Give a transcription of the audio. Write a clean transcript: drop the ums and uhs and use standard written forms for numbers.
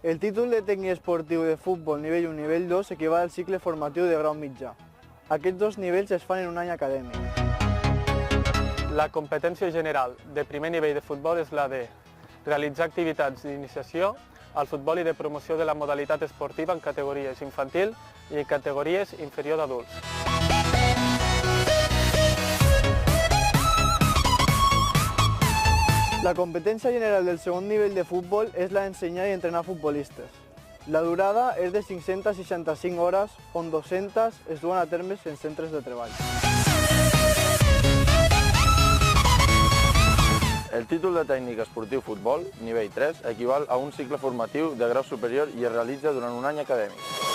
El títol de tècnic esportiu de futbol nivell 1 i nivell 2 equival al cicle formatiu de grau mitjà. Aquests dos nivells es fan en un any acadèmic. La competència general de primer nivell de futbol és la de realitzar activitats d'iniciació al futbol i de promoció de la modalitat esportiva en categories infantil i categories inferior d'adults. La competència general del segon nivell de futbol és la d'ensenyar i entrenar futbolistes. La durada és de 565 hores, on 200 es duen a terme en centres de treball. El títol de tècnic esportiu futbol, nivell 3, equival a un cicle formatiu de grau superior i es realitza durant un any acadèmic.